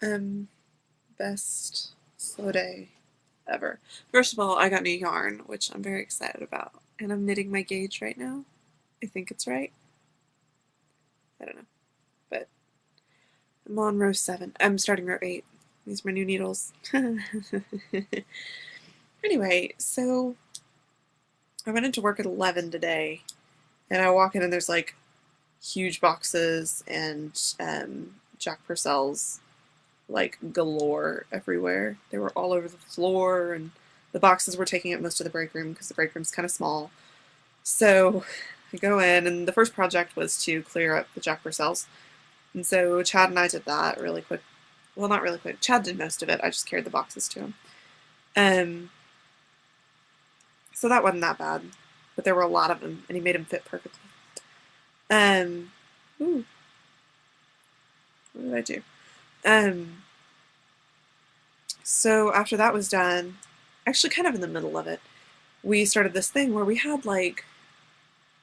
Um, Best slow day ever. First of all, I got new yarn, which I'm very excited about. And I'm knitting my gauge right now. I think it's right. I don't know. But I'm on row 7. I'm starting row 8. These are my new needles. Anyway, so I went into work at 11 today. And I walk in and there's like huge boxes and Jack Purcell's like galore everywhere. They were all over the floor, and the boxes were taking up most of the break room because the break room's kind of small. So I go in, and the first project was to clear up the Jack Purcells. And so Chad and I did that really quick. Well, not really quick. Chad did most of it. I just carried the boxes to him. Um, so that wasn't that bad, but there were a lot of them, and he made them fit perfectly. Um, ooh, what did I do? Um, so after that was done, actually kind of in the middle of it, we started this thing where we had like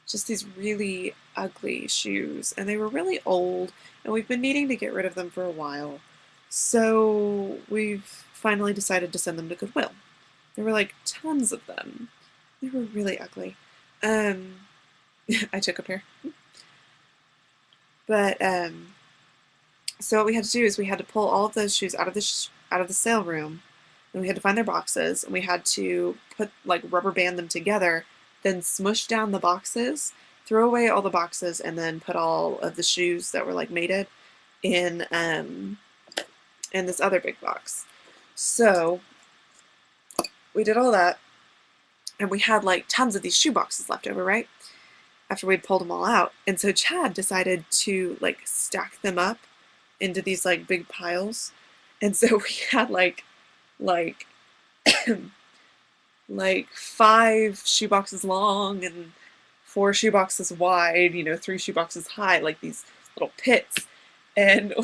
just these really ugly shoes, and they were really old, and we've been needing to get rid of them for a while. So we've finally decided to send them to Goodwill. There were like tons of them. They were really ugly. Um, I took a pair, but so what we had to do is we had to pull all of those shoes out of the sale room, and we had to find their boxes, and we had to put like rubber band them together, then smush down the boxes, throw away all the boxes, and then put all of the shoes that were like mated in this other big box. So we did all that, and we had like tons of these shoe boxes left over, right? After we'd pulled them all out. And so Chad decided to like stack them up into these like big piles. And so we had like like 5 shoe boxes long and 4 shoe boxes wide, 3 shoe boxes high, like these little pits. And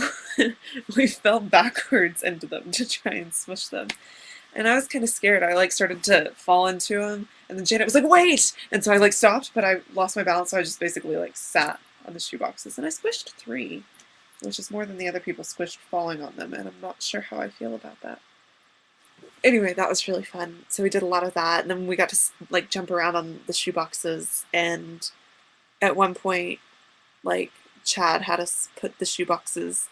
we fell backwards into them to try and smush them. And I was kind of scared. I like started to fall into them, and then Janet was like, "Wait!" And so I like stopped, but I lost my balance, so I just basically like sat on the shoe boxes, and I squished 3, which is more than the other people squished falling on them, and I'm not sure how I feel about that. Anyway, that was really fun. So we did a lot of that, and then we got to like jump around on the shoe boxes, and at one point, like Chad had us put the shoe boxes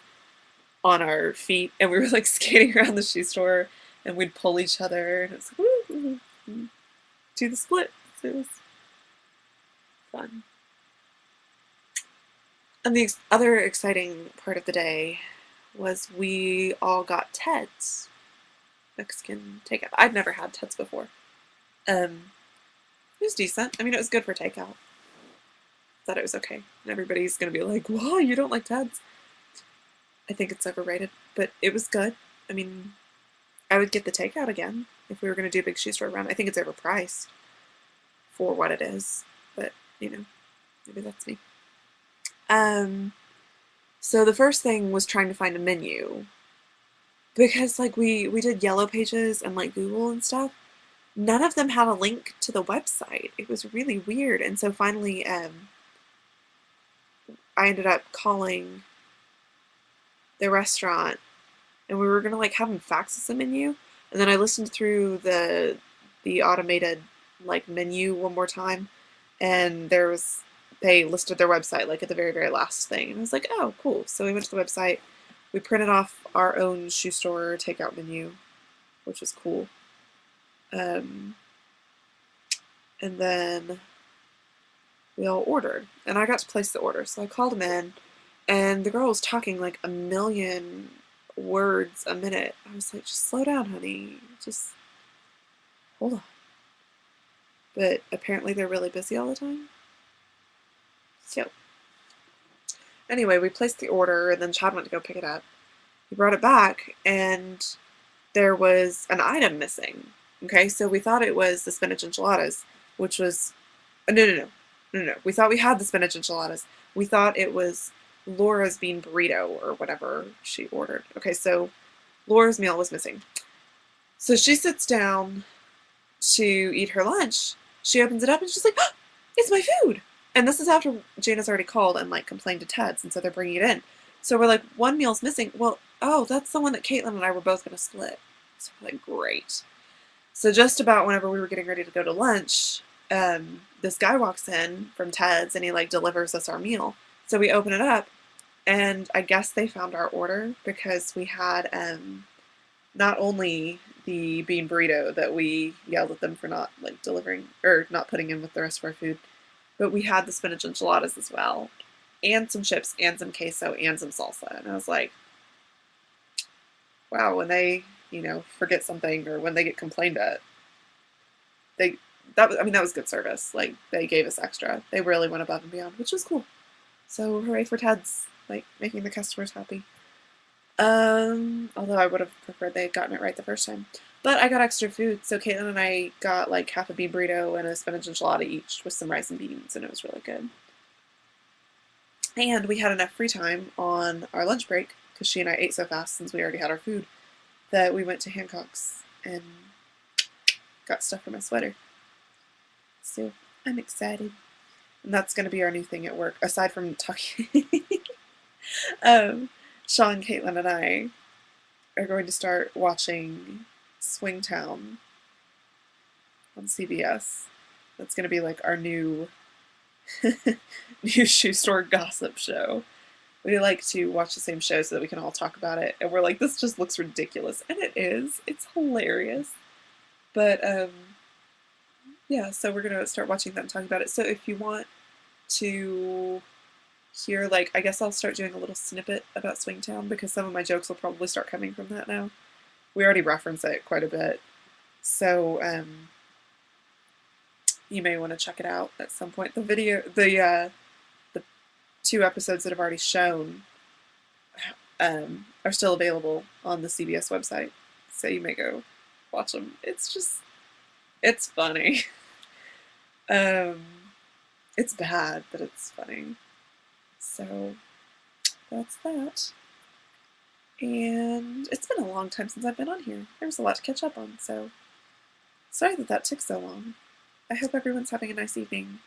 on our feet, and we were like skating around the shoe store, and we'd pull each other, and it was like, woo, do the split. So it was fun. And the other exciting part of the day was we all got Ted's Mexican takeout. I'd never had Ted's before. It was decent. I mean, it was good for takeout. Thought it was okay. And everybody's gonna be like, "Wow, you don't like Ted's?" I think it's overrated, but it was good. I mean, I would get the takeout again if we were gonna do a big shoe store run. I think it's overpriced for what it is, but maybe that's me. Um, so the first thing was trying to find a menu because like we did yellow pages and like Google and stuff. None of them had a link to the website. It was really weird, and so finally, I ended up calling the restaurant, and we were gonna like have them fax us a menu, and then I listened through the automated like menu one more time, and they listed their website like at the very last thing, and I was like, oh cool. So we went to the website, we printed off our own shoe store takeout menu, which was cool. Um, and then we all ordered, and I got to place the order. So I called him in, and the girl was talking like a million words a minute. I was like, just slow down, honey. Just hold on. But apparently they're really busy all the time. So anyway, we placed the order, and then Chad went to go pick it up. He brought it back, and there was an item missing. Okay, so we thought it was the spinach enchiladas, which was no. We thought we had the spinach enchiladas. We thought it was Laura's bean burrito or whatever she ordered. Okay, so Laura's meal was missing. So she sits down to eat her lunch. She opens it up and she's like, oh, "It's my food!" And this is after Jana's already called and like complained to Ted's, and so they're bringing it in. So we're like, one meal's missing. Well, oh, that's the one that Caitlin and I were both going to split. So we're like, great. So just about whenever we were getting ready to go to lunch, this guy walks in from Ted's and he like delivers us our meal. So we open it up, and I guess they found our order because we had not only the bean burrito that we yelled at them for not like delivering or not putting in with the rest of our food, but we had the spinach enchiladas as well, and some chips and some queso and some salsa. And I was like, wow, when they, forget something or when they get complained at, they that was good service. Like they gave us extra. They really went above and beyond, which was cool. So hooray for Ted's, like making the customers happy. Although I would have preferred they had gotten it right the first time. But I got extra food, so Caitlin and I got like half a bean burrito and a spinach enchilada each with some rice and beans, and it was really good. And we had enough free time on our lunch break, because she and I ate so fast since we already had our food, that we went to Hancock's and got stuff for my sweater. So I'm excited. And that's going to be our new thing at work, aside from talking. Sean, Caitlin, and I are going to start watching Swingtown on CBS. That's going to be like our new shoe store gossip show. We like to watch the same show so that we can all talk about it, and we're like, this just looks ridiculous, and it is. It's hilarious. But yeah, so we're gonna start watching that and talking about it. So if you want to hear, like, I guess I'll start doing a little snippet about Swingtown, because some of my jokes will probably start coming from that now. We already reference it quite a bit, so you may want to check it out at some point. The 2 episodes that have already shown are still available on the CBS website, so you may go watch them. It's funny. It's bad, but it's funny. So that's that. And it's been a long time since I've been on here. There was a lot to catch up on, so sorry that took so long. I hope everyone's having a nice evening.